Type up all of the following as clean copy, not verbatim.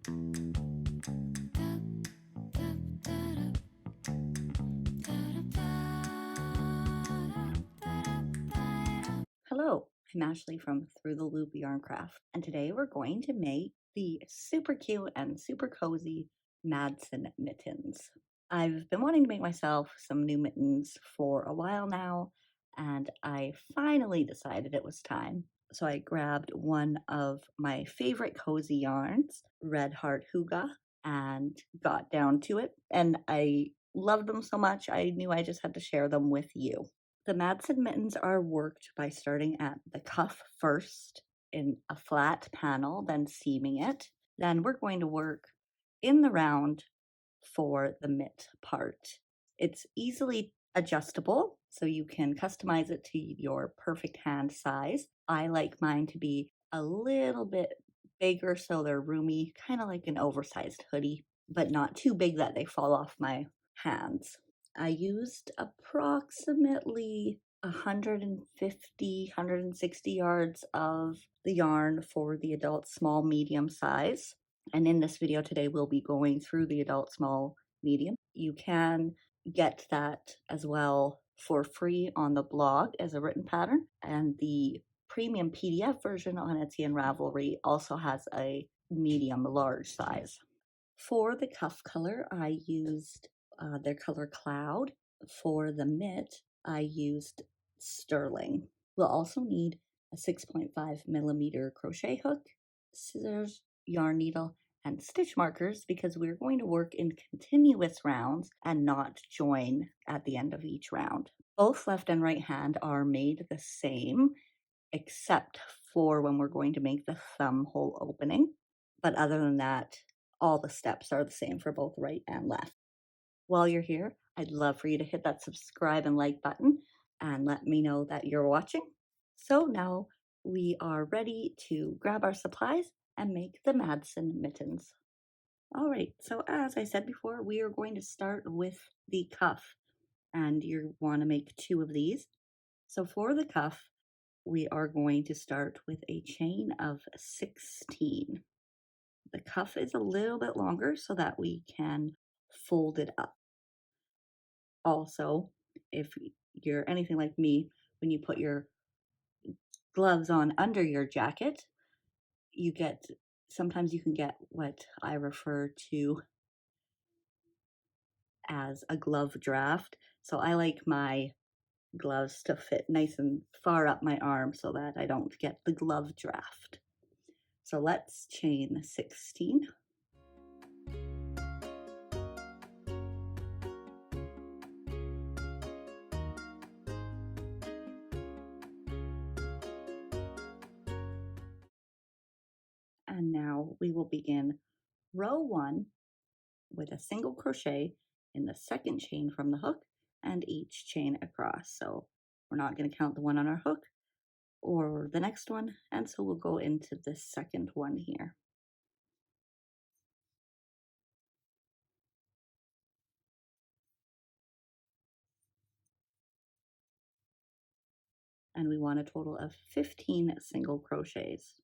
Hello, I'm Ashley from Through the Loop Yarn Craft, and today we're going to make the super cute and super cozy Madsen Mittens. I've been wanting to make myself some new mittens for a while now, and I finally decided it was time. So I grabbed one of my favorite cozy yarns, Red Heart Hygge, and got down to it, and I loved them so much I knew I just had to share them with you. The Madsen mittens are worked by starting at the cuff first in a flat panel, then seaming it. Then we're going to work in the round for the mitt part. It's easily adjustable, so you can customize it to your perfect hand size. I like mine to be a little bit bigger so they're roomy, kind of like an oversized hoodie, but not too big that they fall off my hands. I used approximately 150, 160 yards of the yarn for the adult small medium size. And in this video today, we'll be going through the adult small medium. You can get that as well for free on the blog as a written pattern. And the premium PDF version on Etsy and Ravelry also has a medium large size. For the cuff color, I used their color Cloud. For the mitt, I used Sterling. We'll also need a 6.5mm crochet hook, scissors, yarn needle, and stitch markers because we're going to work in continuous rounds and not join at the end of each round. Both left and right hand are made the same, except for when we're going to make the thumb hole opening. But other than that, all the steps are the same for both right and left. While you're here, I'd love for you to hit that subscribe and like button and let me know that you're watching. So now we are ready to grab our supplies and make the Madsen mittens. All right, so as I said before, we are going to start with the cuff, and you want to make 2 of these. So for the cuff, we are going to start with a chain of 16. The cuff is a little bit longer so that we can fold it up. Also, if you're anything like me, when you put your gloves on under your jacket, sometimes you can get what I refer to as a glove draft. So I like my gloves to fit nice and far up my arm so that I don't get the glove draft. So let's chain 16. And now we will begin row 1 with a single crochet in the second chain from the hook and each chain across. So we're not going to count the one on our hook or the next one, and so we'll go into the second one here. And we want a total of 15 single crochets.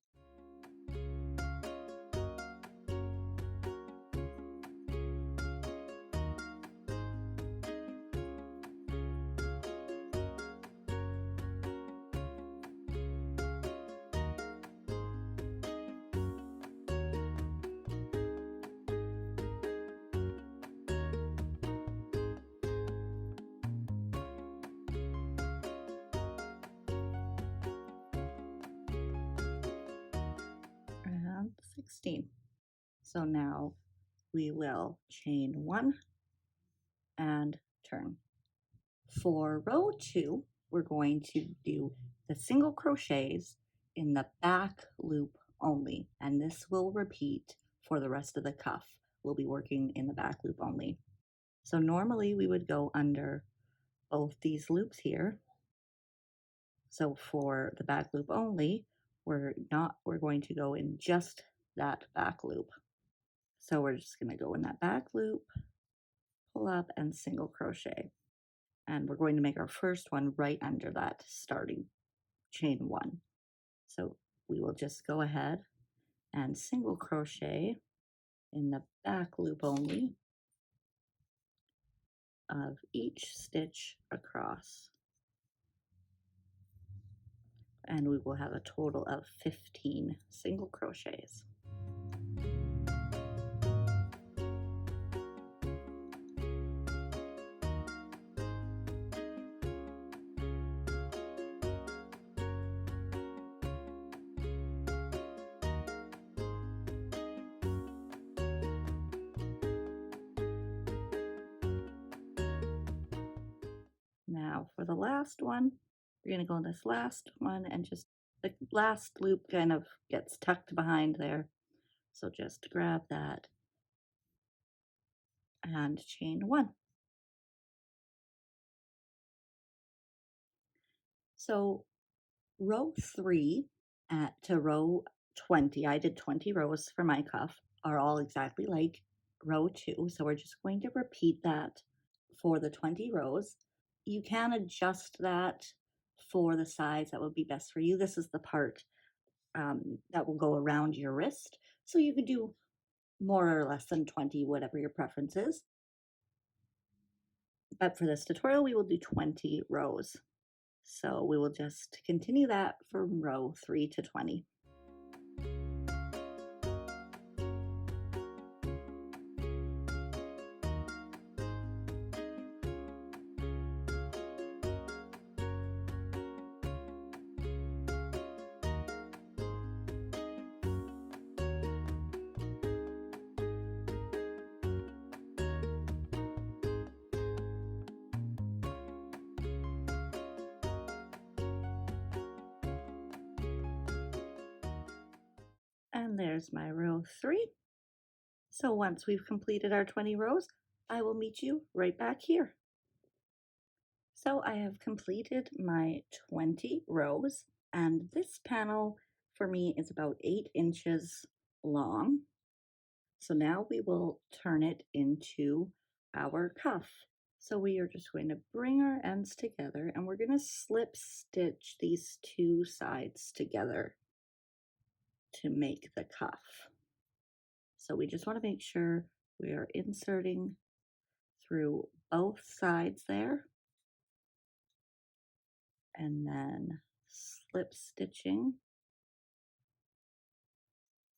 And 16. So now we will chain 1 and turn. For row 2, we're going to do the single crochets in the back loop only, and this will repeat for the rest of the cuff. We'll be working in the back loop only. So normally we would go under both these loops here. So for the back loop only, we're going to go in just that back loop. So we're just going to go in that back loop, pull up, and single crochet. And we're going to make our first one right under that starting chain 1. So we will just go ahead and single crochet in the back loop only of each stitch across. And we will have a total of 15 single crochets. Now for the last one, we're going to go in this last one, and just the last loop kind of gets tucked behind there. So just grab that and chain 1. So row 3 to row 20, I did 20 rows for my cuff, are all exactly like row 2. So we're just going to repeat that for the 20 rows. You can adjust that for the size that would be best for you. This is the part that will go around your wrist. So you could do more or less than 20, whatever your preference is. But for this tutorial, we will do 20 rows. So we will just continue that from row 3 to 20. And there's my row 3. So once we've completed our 20 rows, I will meet you right back here. So I have completed my 20 rows, and this panel for me is about 8 inches long. So now we will turn it into our cuff. So we are just going to bring our ends together, and we're going to slip stitch these two sides together to make the cuff. So we just want to make sure we are inserting through both sides there, and then slip stitching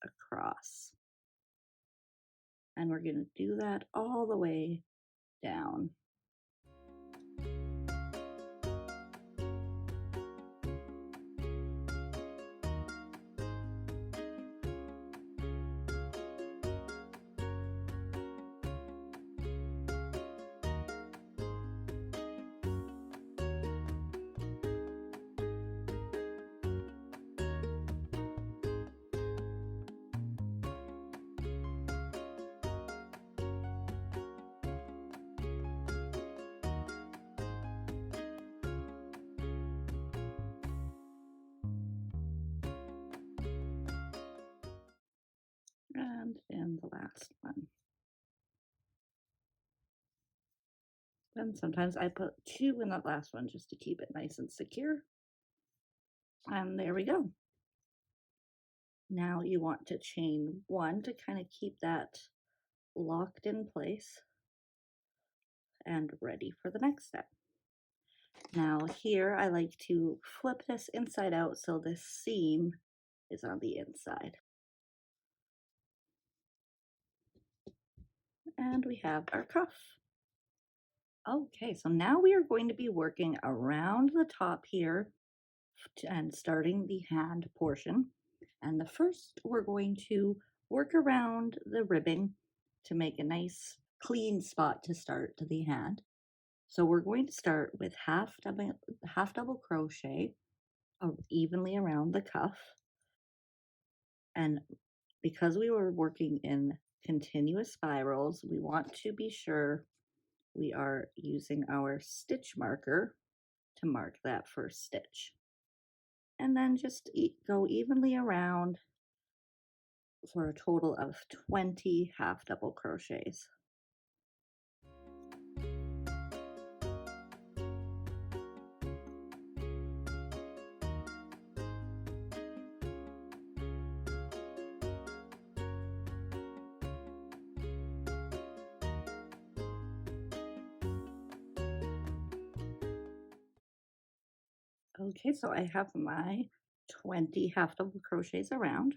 across. And we're going to do that all the way down. And in the last one. And sometimes I put 2 in that last one just to keep it nice and secure. And there we go. Now you want to chain 1 to kind of keep that locked in place and ready for the next step. Now here I like to flip this inside out so this seam is on the inside. And we have our cuff. Okay, so now we are going to be working around the top here and starting the hand portion. And the first we're going to work around the ribbing to make a nice clean spot to start to the hand. So we're going to start with half double crochet evenly around the cuff. And because we were working in continuous spirals, we want to be sure we are using our stitch marker to mark that first stitch. And then just go evenly around for a total of 20 half double crochets. Okay, so I have my 20 half double crochets around,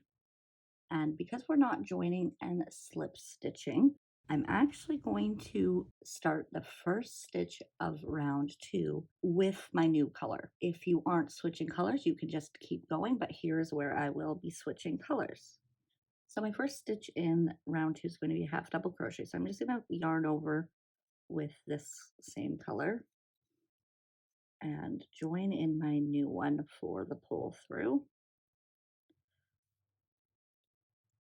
and because we're not joining and slip stitching, I'm actually going to start the first stitch of round 2 with my new color. If you aren't switching colors, you can just keep going, but here's where I will be switching colors. So my first stitch in round 2 is going to be half double crochet. So I'm just going to yarn over with this same color and join in my new one for the pull through,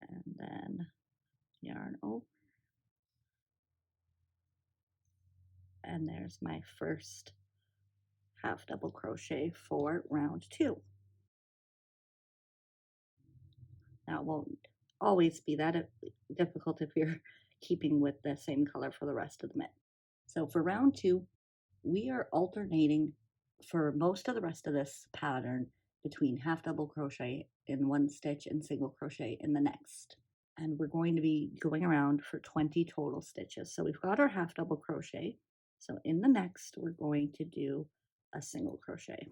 and then yarn over, and there's my first half double crochet for round 2. Now it won't always be that difficult if you're keeping with the same color for the rest of the mitt. So for round 2, we are alternating for most of the rest of this pattern between half double crochet in one stitch and single crochet in the next. And we're going to be going around for 20 total stitches. So we've got our half double crochet. So in the next, we're going to do a single crochet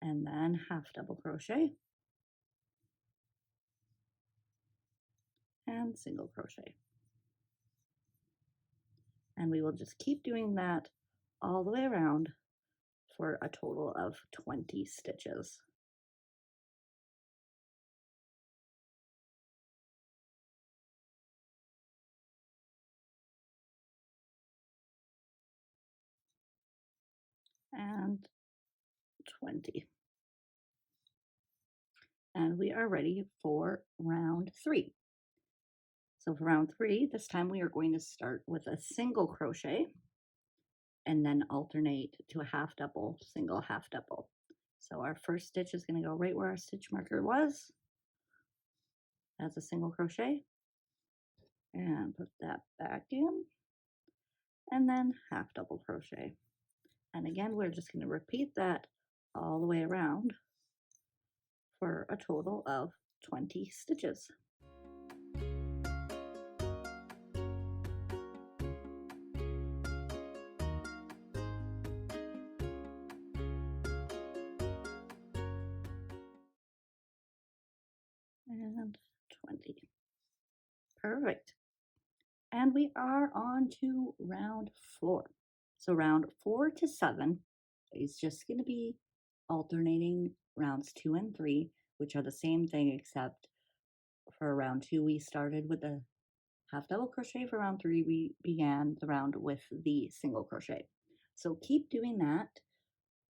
and then half double crochet and single crochet. And we will just keep doing that all the way around for a total of 20 stitches. And 20. And we are ready for round 3. So for round 3, this time we are going to start with a single crochet and then alternate to a half double, single, half double. So our first stitch is going to go right where our stitch marker was as a single crochet, and put that back in, and then half double crochet. And again, we're just going to repeat that all the way around for a total of 20 stitches. And 20. Perfect. And we are on to round 4. So round 4 to 7 is just going to be alternating rounds 2 and 3, which are the same thing, except for round 2 we started with the half double crochet. For round 3 we began the round with the single crochet. So keep doing that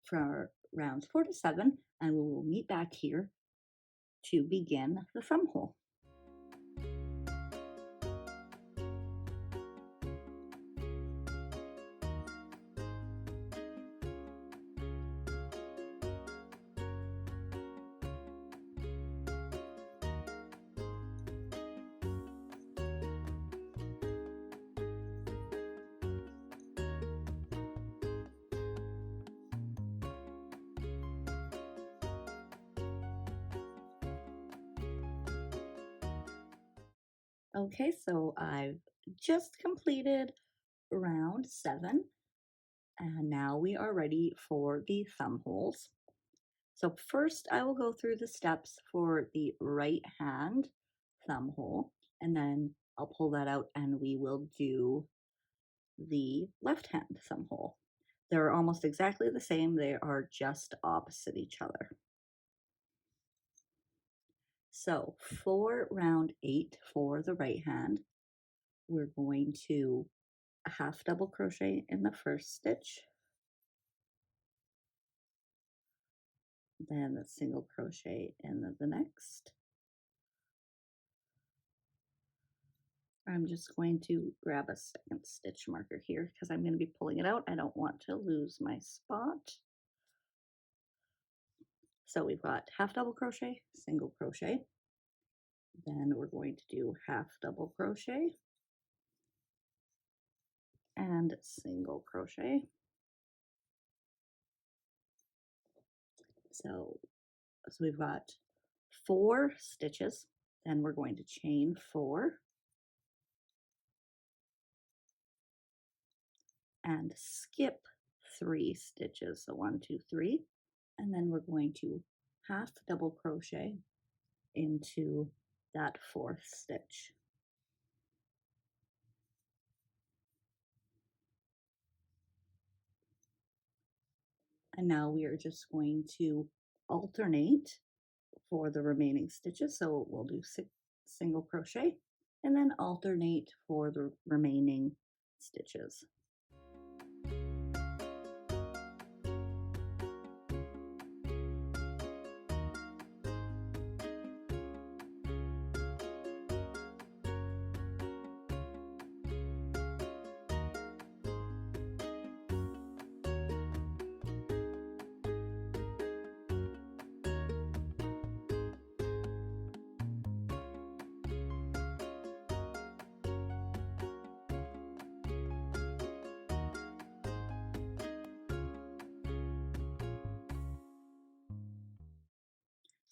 for rounds 4 to 7, and we will meet back here to begin the thumb hole. Okay, so I've just completed round 7, and now we are ready for the thumb holes. So first I will go through the steps for the right hand thumb hole, and then I'll pull that out and we will do the left hand thumb hole. They're almost exactly the same, they are just opposite each other. So for round 8 for the right hand, we're going to half double crochet in the first stitch, then a single crochet in the next. I'm just going to grab a second stitch marker here because I'm going to be pulling it out. I don't want to lose my spot. So we've got half double crochet, single crochet, then we're going to do half double crochet and single crochet. So we've got 4 stitches, then we're going to chain 4 and skip 3 stitches. So 1, 2, 3, and then we're going to half double crochet into that 4th stitch. And now we are just going to alternate for the remaining stitches. So we'll do 6 single crochet and then alternate for the remaining stitches.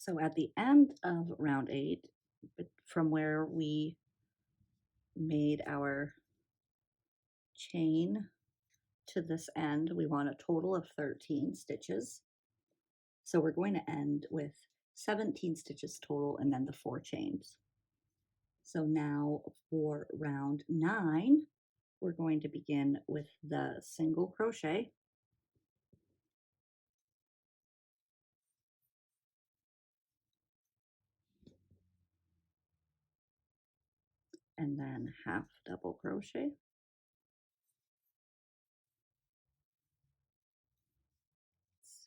So at the end of round 8, from where we made our chain to this end, we want a total of 13 stitches. So we're going to end with 17 stitches total and then the 4 chains. So now for round 9, we're going to begin with the single crochet. And then half double crochet.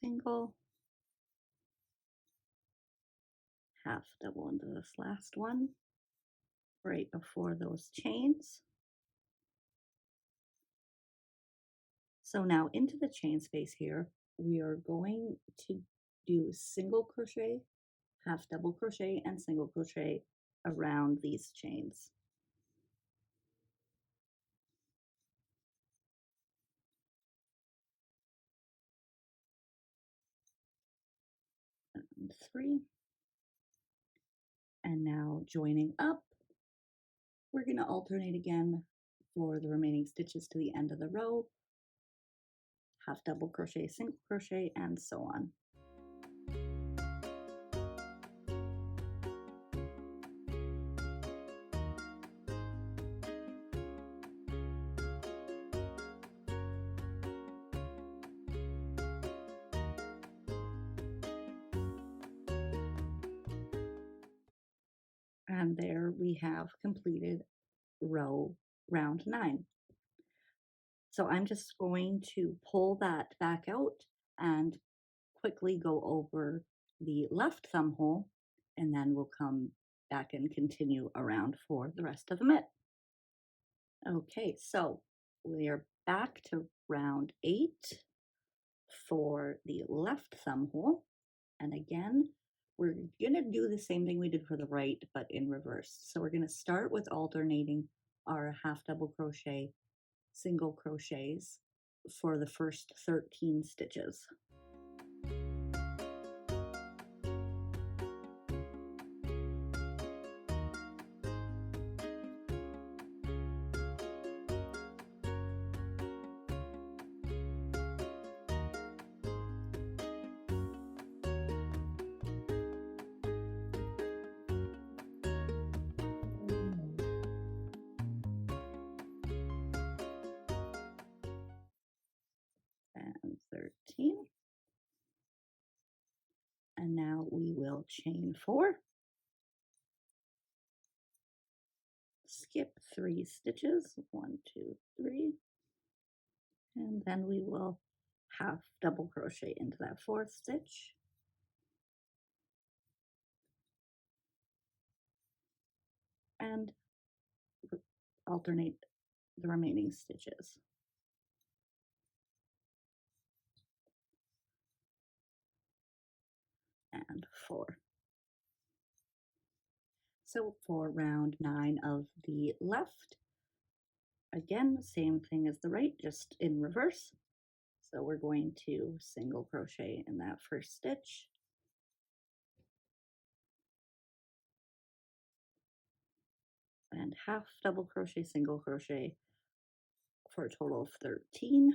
Single. Half double into this last one right before those chains. So now into the chain space here, we are going to do single crochet, half double crochet, and single crochet around these chains. And 3. And now joining up, we're going to alternate again for the remaining stitches to the end of the row, half double crochet, single crochet, and so on. And there we have completed round 9. So I'm just going to pull that back out and quickly go over the left thumb hole, and then we'll come back and continue around for the rest of the mitt. Okay, so we are back to round 8 for the left thumb hole. And again, we're going to do the same thing we did for the right, but in reverse. So we're going to start with alternating our half double crochet, single crochets for the first 13 stitches. And 13. And now we will chain 4, skip 3 stitches, 1, 2, 3, and then we will half double crochet into that 4th stitch. And alternate the remaining stitches. And 4. So for round 9 of the left, again, same thing as the right, just in reverse. So we're going to single crochet in that first stitch. And half double crochet, single crochet for a total of 13.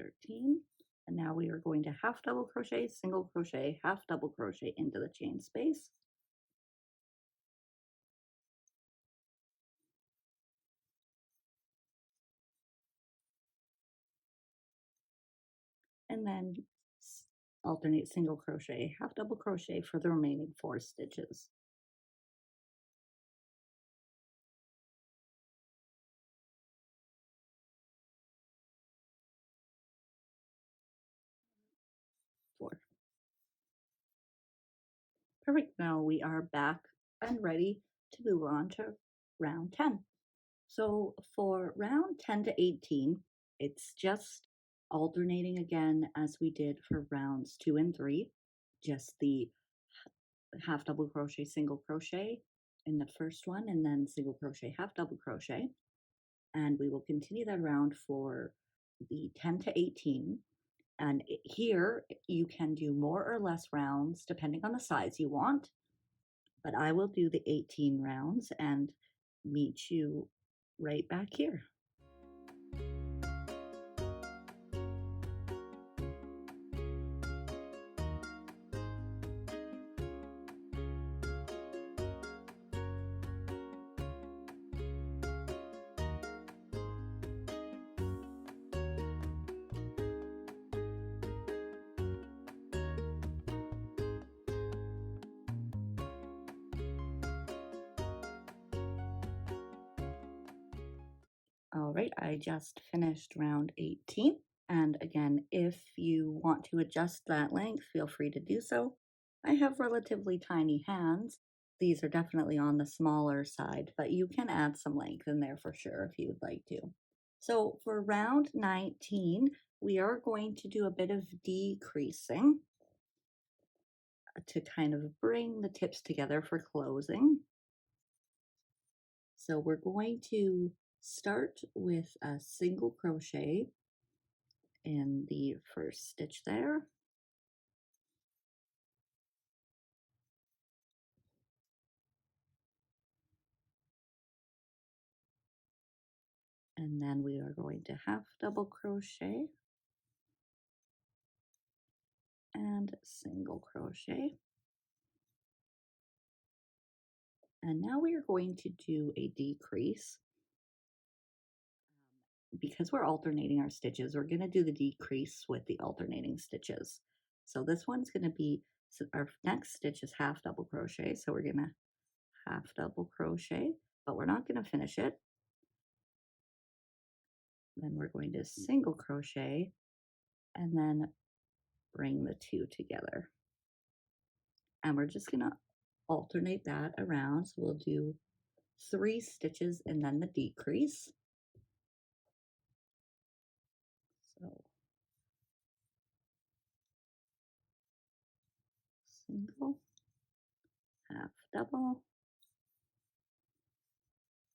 13. And now we are going to half double crochet, single crochet, half double crochet into the chain space. And then alternate single crochet, half double crochet for the remaining 4 stitches. Four. Perfect. Now we are back and ready to move on to round 10. So for round 10 to 18, it's just alternating again as we did for rounds 2 and 3, just the half double crochet, single crochet in the first one, and then single crochet, half double crochet. And we will continue that round for the 10 to 18. And here you can do more or less rounds depending on the size you want, but I will do the 18 rounds and meet you right back here. All right, I just finished round 18. And again, if you want to adjust that length, feel free to do so. I have relatively tiny hands. These are definitely on the smaller side, but you can add some length in there for sure if you would like to. So for round 19, we are going to do a bit of decreasing to kind of bring the tips together for closing. So we're going to start with a single crochet in the first stitch there. And then we are going to half double crochet and single crochet. And now we are going to do a decrease. Because we're alternating our stitches, we're going to do the decrease with the alternating stitches. So this one's going to be, so our next stitch is half double crochet. So we're going to half double crochet, but we're not going to finish it. Then we're going to single crochet and then bring the 2 together. And we're just going to alternate that around. So we'll do 3 stitches and then the decrease. So single, half double,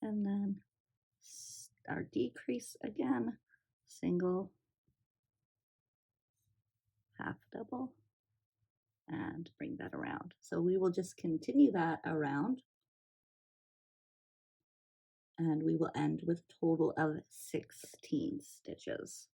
and then our decrease again, single, half double, and bring that around. So we will just continue that around, and we will end with a total of 16 stitches.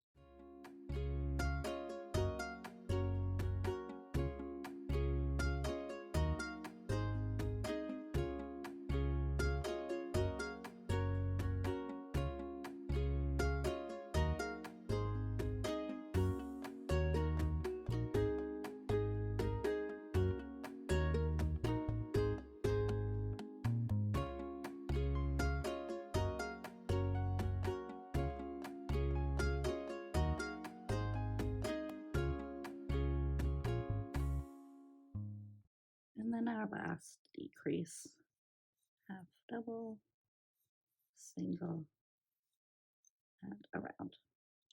And then our last decrease, half double, single, and around.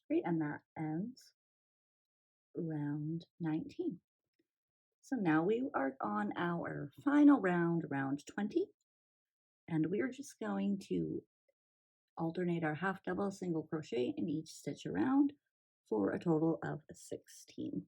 Great, and that ends round 19. So now we are on our final round, round 20, and we are just going to alternate our half double, single crochet in each stitch around for a total of 16.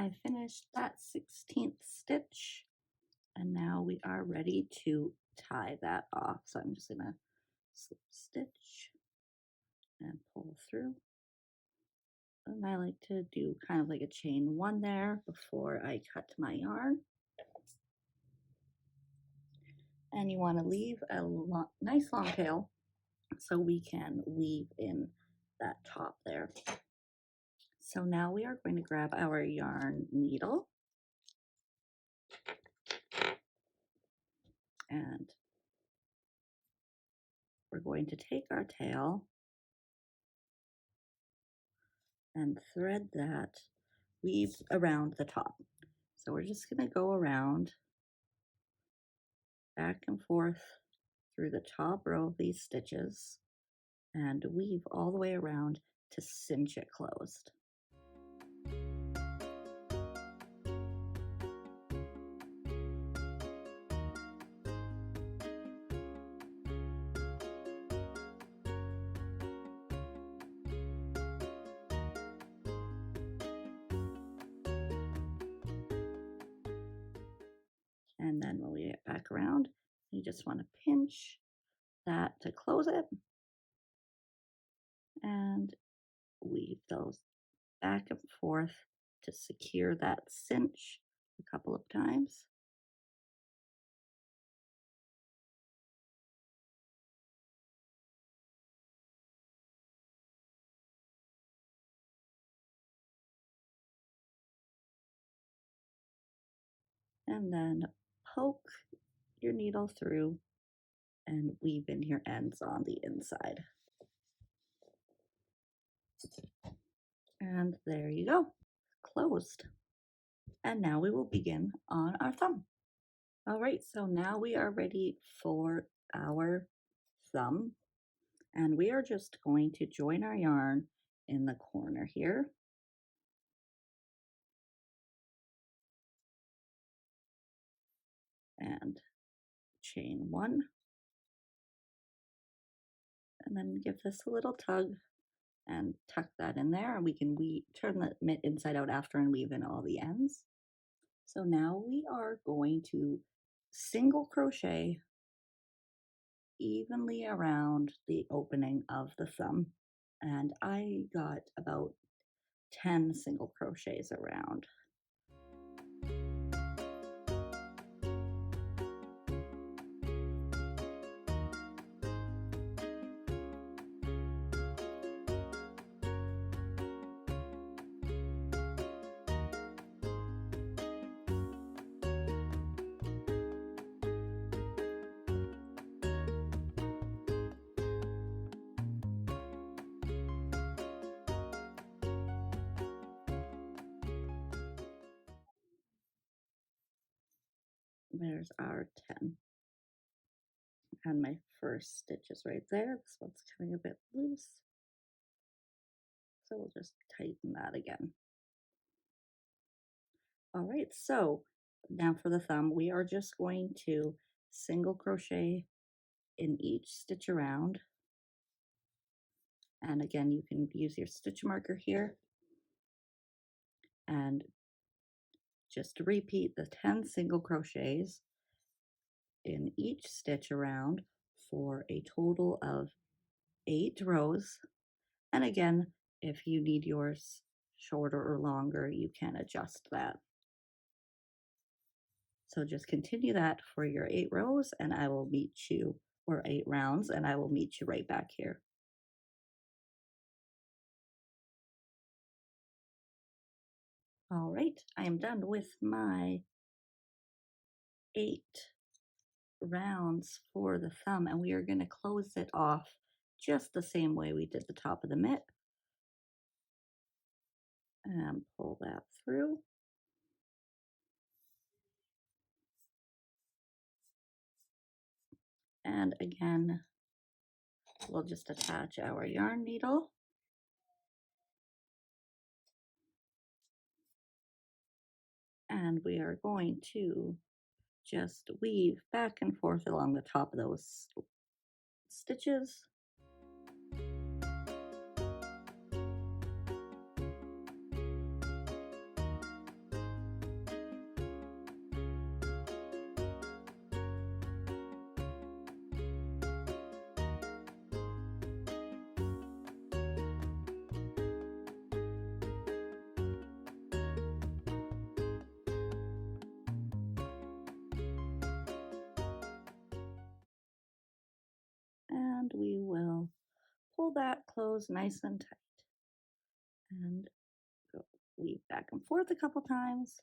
I finished that 16th stitch, and now we are ready to tie that off. So I'm just gonna slip stitch and pull through. And I like to do kind of like a chain one there before I cut my yarn. And you want to leave a nice long tail so we can weave in that top there. So now we are going to grab our yarn needle and we're going to take our tail and thread that, weave around the top. So we're just going to go around back and forth through the top row of these stitches and weave all the way around to cinch it closed. And then when we get back around, you just want to pinch that to close it and weave those back and forth to secure that cinch a couple of times. And then poke your needle through and weave in your ends on the inside. And there you go, closed. And now we will begin on our thumb. All right, so now we are ready for our thumb. And we are just going to join our yarn in the corner here. And chain one. And then give this a little tug and tuck that in there. And we can turn the mitt inside out after and weave in all the ends. So now we are going to single crochet evenly around the opening of the thumb. And I got about 10 single crochets around. There's our 10. And my first stitch is right there. This one's coming a bit loose. So we'll just tighten that again. All right, so now for the thumb, we are just going to single crochet in each stitch around. And again, you can use your stitch marker here and just repeat the 10 single crochets in each stitch around for a total of 8 rows. And again, if you need yours shorter or longer, you can adjust that. So just continue that for your 8 rows and I will meet you, or 8 rounds, and I will meet you right back here. All right, I am done with my 8 rounds for the thumb, and we are going to close it off just the same way we did the top of the mitt. And pull that through. And again, we'll just attach our yarn needle. And we are going to just weave back and forth along the top of those stitches. and we will pull that closed nice and tight and go weave back and forth a couple times.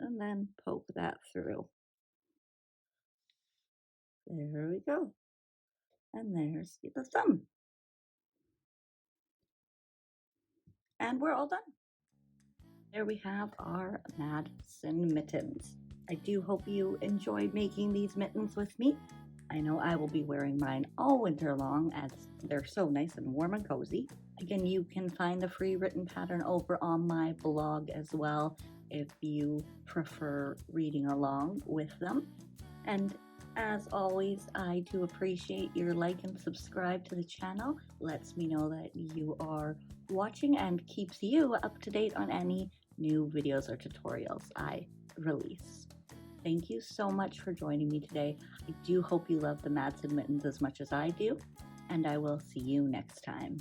And then poke that through. There we go. And there's the thumb. And we're all done. There we have our Madsen Mittens. I do hope you enjoyed making these mittens with me. I know I will be wearing mine all winter long as they're so nice and warm and cozy. Again, you can find the free written pattern over on my blog as well if you prefer reading along with them. And as always, I do appreciate your like and subscribe to the channel. Lets me know that you are watching and keeps you up to date on any new videos or tutorials I release. Thank you so much for joining me today. I do hope you love the Madsen Mittens as much as I do, and I will see you next time.